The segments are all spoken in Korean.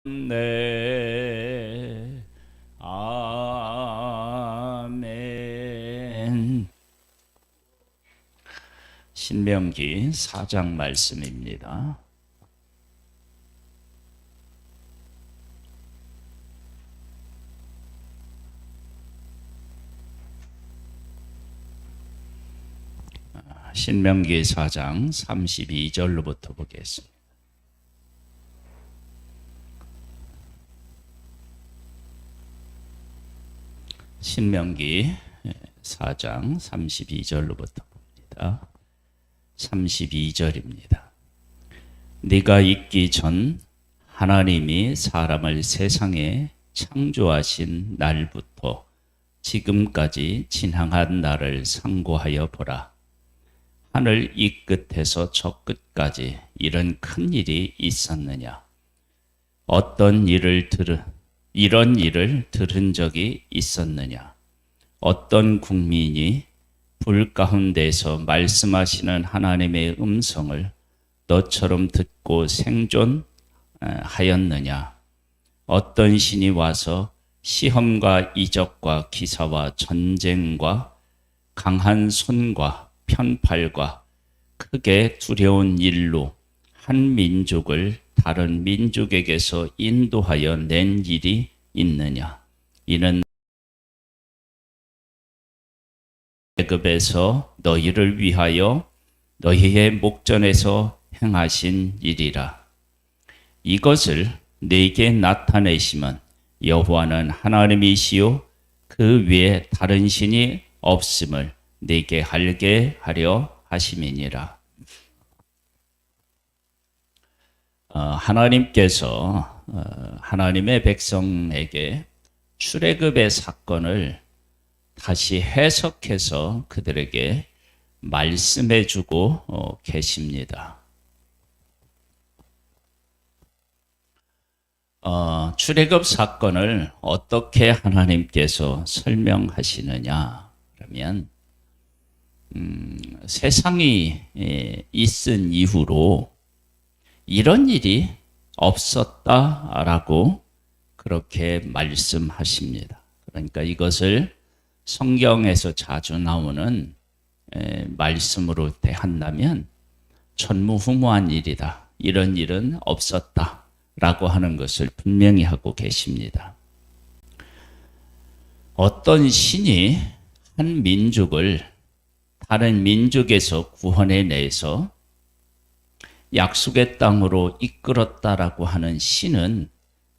네. 아멘. 신명기 4장 말씀입니다. 신명기 4장 32절로부터 보겠습니다. 신명기 4장 32절로부터 봅니다. 32절입니다. 네가 있기 전 하나님이 사람을 세상에 창조하신 날부터 지금까지 진행한 날을 상고하여 보라. 하늘 이 끝에서 저 끝까지 이런 큰 일이 있었느냐? 이런 일을 들은 적이 있었느냐? 어떤 국민이 불 가운데서 말씀하시는 하나님의 음성을 너처럼 듣고 생존하였느냐? 어떤 신이 와서 시험과 이적과 기사와 전쟁과 강한 손과 편팔과 크게 두려운 일로 한 민족을 다른 민족에게서 인도하여 낸 일이 있느냐? 이는 애굽에서 너희를 위하여 너희의 목전에서 행하신 일이라. 이것을 네게 나타내시면 여호와는 하나님이시요 그 외에 다른 신이 없음을 네게 알게 하려 하심이니라. 하나님께서 하나님의 백성에게 출애굽의 사건을 다시 해석해서 그들에게 말씀해 주고 계십니다. 출애굽 사건을 어떻게 하나님께서 설명하시느냐 그러면 세상이 있은 이후로 이런 일이 없었다라고 그렇게 말씀하십니다. 그러니까 이것을 성경에서 자주 나오는 말씀으로 대한다면 전무후무한 일이다. 이런 일은 없었다라고 하는 것을 분명히 하고 계십니다. 어떤 신이 한 민족을 다른 민족에서 구원해내서 약속의 땅으로 이끌었다라고 하는 신은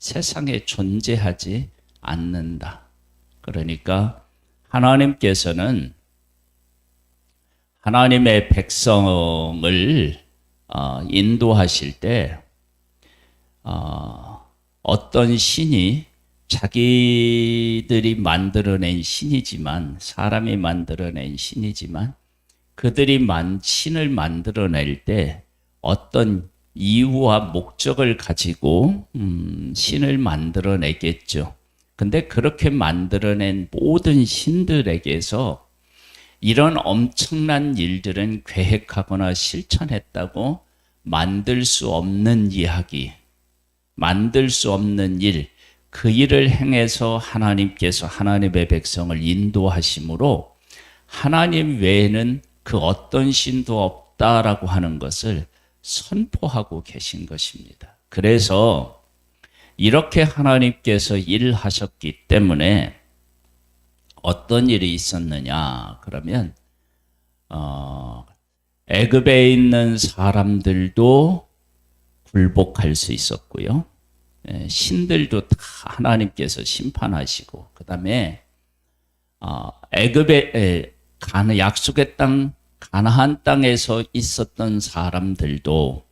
세상에 존재하지 않는다. 그러니까 하나님께서는 하나님의 백성을 인도하실 때 어떤 신이 자기들이 만들어낸 신이지만 사람이 만들어낸 신이지만 그들이 신을 만들어낼 때 어떤 이유와 목적을 가지고 신을 만들어내겠죠. 근데 그렇게 만들어낸 모든 신들에게서 이런 엄청난 일들은 계획하거나 실천했다고 만들 수 없는 이야기, 만들 수 없는 일, 그 일을 행해서 하나님께서 하나님의 백성을 인도하심으로 하나님 외에는 그 어떤 신도 없다라고 하는 것을 선포하고 계신 것입니다. 그래서 이렇게 하나님께서 일하셨기 때문에 어떤 일이 있었느냐 그러면 애굽에 있는 사람들도 굴복할 수 있었고요. 신들도 다 하나님께서 심판하시고 그 다음에 애굽에 가는 약속의 땅 가나안 땅에서 있었던 사람들도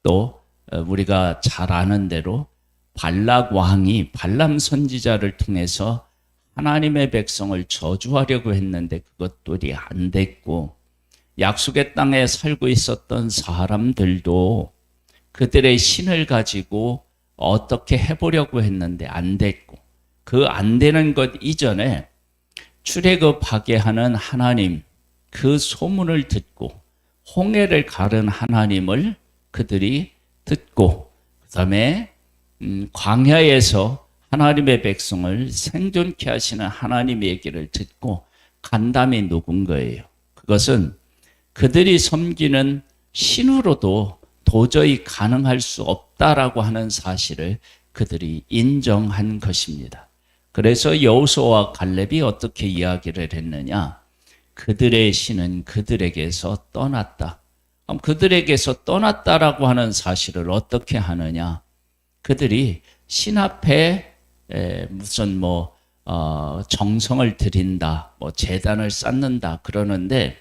또 우리가 잘 아는 대로 발락 왕이 발람 선지자를 통해서 하나님의 백성을 저주하려고 했는데 그것들이 안 됐고 약속의 땅에 살고 있었던 사람들도 그들의 신을 가지고 어떻게 해보려고 했는데 안 됐고 그 안 되는 것 이전에 출애굽하게 하는 하나님 그 소문을 듣고 홍해를 가른 하나님을 그들이 듣고 그 다음에 광야에서 하나님의 백성을 생존케 하시는 하나님의 얘기를 듣고 간담이 녹은 거예요. 그것은 그들이 섬기는 신으로도 도저히 가능할 수 없다라고 하는 사실을 그들이 인정한 것입니다. 그래서 여호수아와 갈렙이 어떻게 이야기를 했느냐? 그들의 신은 그들에게서 떠났다. 그럼 그들에게서 떠났다라고 하는 사실을 어떻게 하느냐? 그들이 신 앞에 무슨 정성을 드린다, 제단을 쌓는다 그러는데,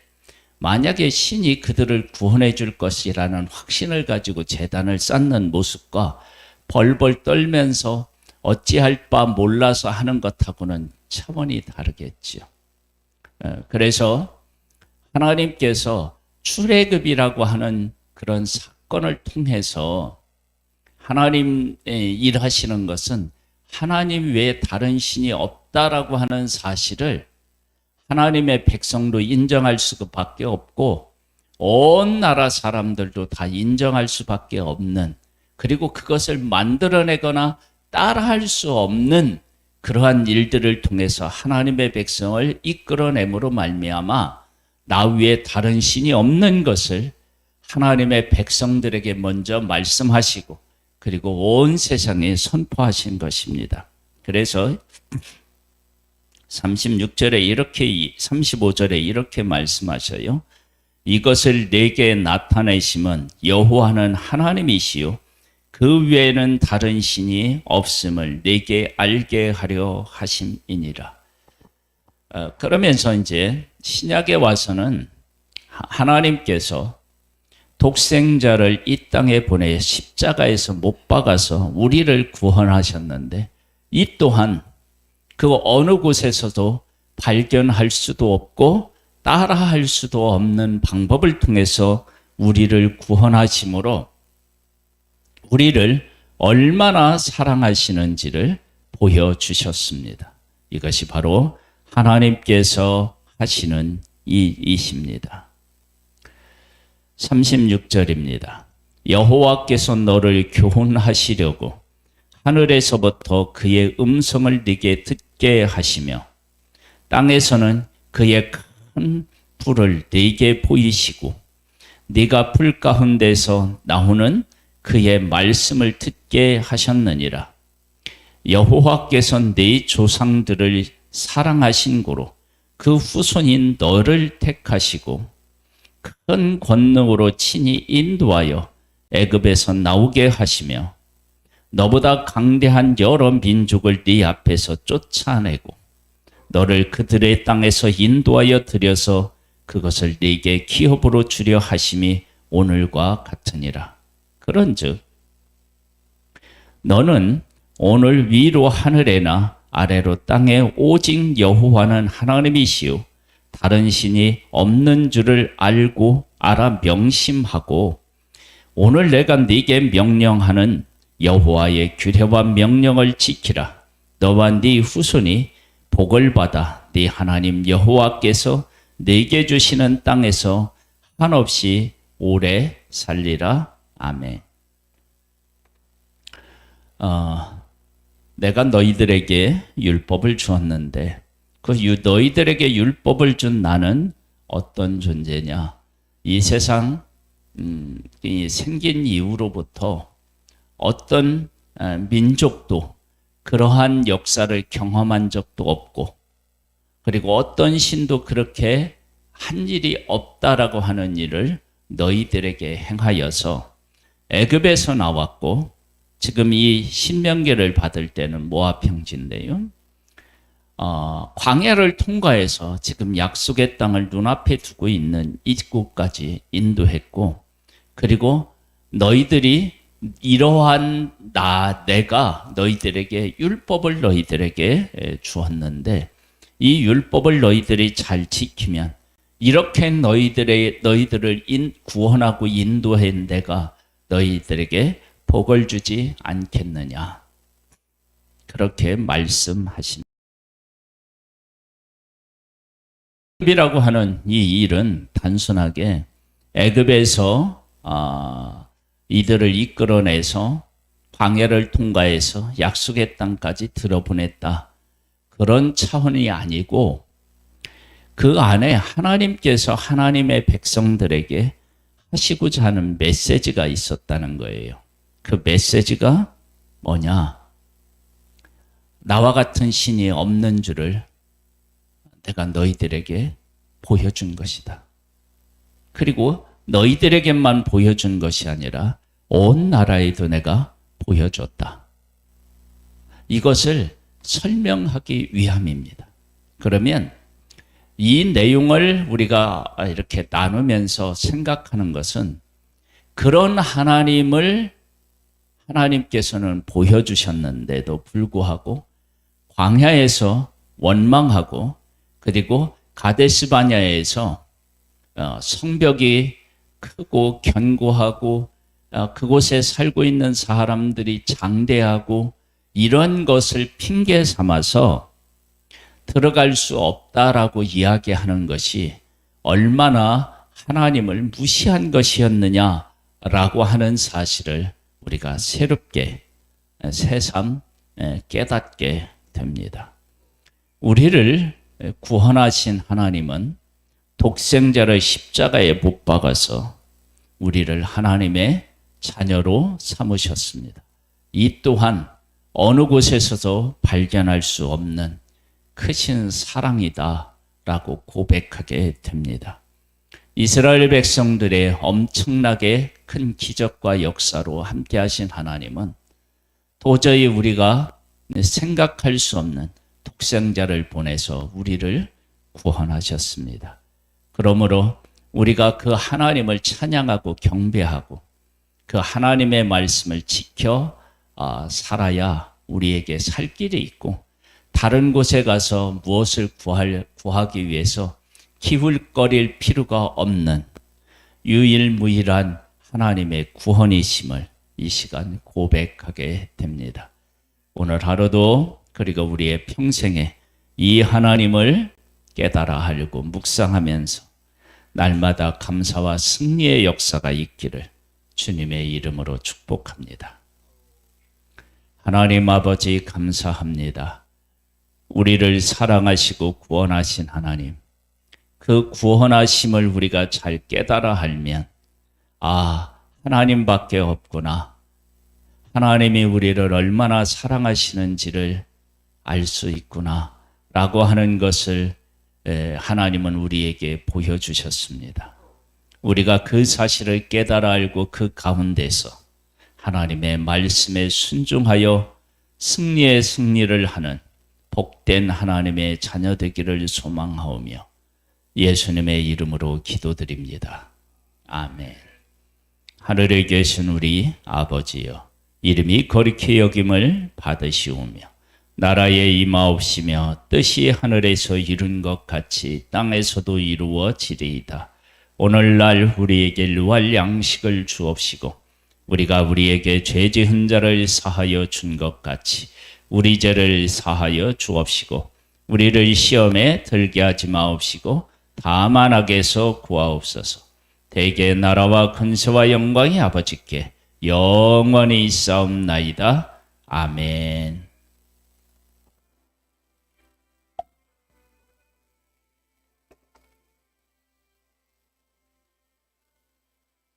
만약에 신이 그들을 구원해 줄 것이라는 확신을 가지고 제단을 쌓는 모습과 벌벌 떨면서 어찌할 바 몰라서 하는 것하고는 차원이 다르겠지요. 그래서 하나님께서 출애굽이라고 하는 그런 사건을 통해서 하나님 일하시는 것은 하나님 외에 다른 신이 없다라고 하는 사실을 하나님의 백성도 인정할 수밖에 없고 온 나라 사람들도 다 인정할 수밖에 없는, 그리고 그것을 만들어내거나 따라할 수 없는 그러한 일들을 통해서 하나님의 백성을 이끌어내므로 말미암아 나 위에 다른 신이 없는 것을 하나님의 백성들에게 먼저 말씀하시고 그리고 온 세상에 선포하신 것입니다. 그래서 36절에 이렇게 35절에 이렇게 말씀하셔요. 이것을 내게 나타내심은 여호와는 하나님이시요 그 외에는 다른 신이 없음을 내게 알게 하려 하심이니라. 그러면서 이제 신약에 와서는 하나님께서 독생자를 이 땅에 보내 십자가에서 못 박아서 우리를 구원하셨는데, 이 또한 그 어느 곳에서도 발견할 수도 없고 따라할 수도 없는 방법을 통해서 우리를 구원하심으로 우리를 얼마나 사랑하시는지를 보여주셨습니다. 이것이 바로 하나님께서 하시는 일이십니다. 36절입니다. 여호와께서 너를 교훈하시려고 하늘에서부터 그의 음성을 네게 듣게 하시며 땅에서는 그의 큰 불을 네게 보이시고 네가 불 가운데서 나오는 그의 말씀을 듣게 하셨느니라. 여호와께서 네 조상들을 사랑하신 고로 그 후손인 너를 택하시고 큰 권능으로 친히 인도하여 애굽에서 나오게 하시며 너보다 강대한 여러 민족을 네 앞에서 쫓아내고 너를 그들의 땅에서 인도하여 들여서 그것을 네게 기업으로 주려 하심이 오늘과 같으니라. 그런즉 너는 오늘 위로 하늘에나 아래로 땅에 오직 여호와는 하나님이시요 다른 신이 없는 줄을 알고 알아 명심하고 오늘 내가 네게 명령하는 여호와의 규례와 명령을 지키라. 너와 네 후손이 복을 받아 네 하나님 여호와께서 네게 주시는 땅에서 한없이 오래 살리라. 아멘. 내가 너희들에게 율법을 주었는데 그 너희들에게 율법을 준 나는 어떤 존재냐? 이 세상 생긴 이후로부터 어떤 민족도 그러한 역사를 경험한 적도 없고, 그리고 어떤 신도 그렇게 한 일이 없다라고 하는 일을 너희들에게 행하여서 애굽에서 나왔고, 지금 이 신명계를 받을 때는 모압 평지인데요. 광야를 통과해서 지금 약속의 땅을 눈앞에 두고 있는 이곳까지 인도했고, 그리고 너희들이 이러한 내가 너희들에게 율법을 너희들에게 주었는데 이 율법을 너희들이 잘 지키면 이렇게 너희들을 구원하고 인도한 내가 너희들에게 복을 주지 않겠느냐. 그렇게 말씀하십니다. 애굽이라고 하는 이 일은 단순하게 애굽에서 이들을 이끌어내서 광야를 통과해서 약속의 땅까지 들어보냈다. 그런 차원이 아니고 그 안에 하나님께서 하나님의 백성들에게 하시고자 하는 메시지가 있었다는 거예요. 그 메시지가 뭐냐? 나와 같은 신이 없는 줄을 내가 너희들에게 보여준 것이다. 그리고 너희들에게만 보여준 것이 아니라 온 나라에도 내가 보여줬다. 이것을 설명하기 위함입니다. 그러면 이 내용을 우리가 이렇게 나누면서 생각하는 것은 그런 하나님께서는 보여주셨는데도 불구하고 광야에서 원망하고 그리고 가데스바냐에서 성벽이 크고 견고하고 그곳에 살고 있는 사람들이 장대하고 이런 것을 핑계 삼아서 들어갈 수 없다라고 이야기하는 것이 얼마나 하나님을 무시한 것이었느냐라고 하는 사실을 우리가 새롭게 새삼 깨닫게 됩니다. 우리를 구원하신 하나님은 독생자를 십자가에 못 박아서 우리를 하나님의 자녀로 삼으셨습니다. 이 또한 어느 곳에서도 발견할 수 없는 크신 사랑이다라고 고백하게 됩니다. 이스라엘 백성들의 엄청나게 큰 기적과 역사로 함께하신 하나님은 도저히 우리가 생각할 수 없는 독생자를 보내서 우리를 구원하셨습니다. 그러므로 우리가 그 하나님을 찬양하고 경배하고 그 하나님의 말씀을 지켜 살아야 우리에게 살 길이 있고 다른 곳에 가서 무엇을 구하기 위해서 기울거릴 필요가 없는 유일무이한 하나님의 구원이심을 이 시간 고백하게 됩니다. 오늘 하루도 그리고 우리의 평생에 이 하나님을 깨달아 알고 묵상하면서 날마다 감사와 승리의 역사가 있기를 주님의 이름으로 축복합니다. 하나님 아버지 감사합니다. 우리를 사랑하시고 구원하신 하나님, 그 구원하심을 우리가 잘 깨달아 알면 하나님밖에 없구나. 하나님이 우리를 얼마나 사랑하시는지를 알 수 있구나 라고 하는 것을 하나님은 우리에게 보여주셨습니다. 우리가 그 사실을 깨달아 알고 그 가운데서 하나님의 말씀에 순종하여 승리의 승리를 하는 복된 하나님의 자녀 되기를 소망하오며 예수님의 이름으로 기도드립니다. 아멘. 하늘에 계신 우리 아버지여, 이름이 거룩히 여김을 받으시오며 나라에 임하옵시며 뜻이 하늘에서 이룬 것 같이 땅에서도 이루어지리이다. 오늘날 우리에게 유할 양식을 주옵시고 우리가 우리에게 죄 지은 자를 사하여 준 것 같이 우리 죄를 사하여 주옵시고 우리를 시험에 들게 하지 마옵시고 다만 악에서 구하옵소서. 대개 나라와 근세와 영광이 아버지께 영원히 있사옵나이다. 아멘.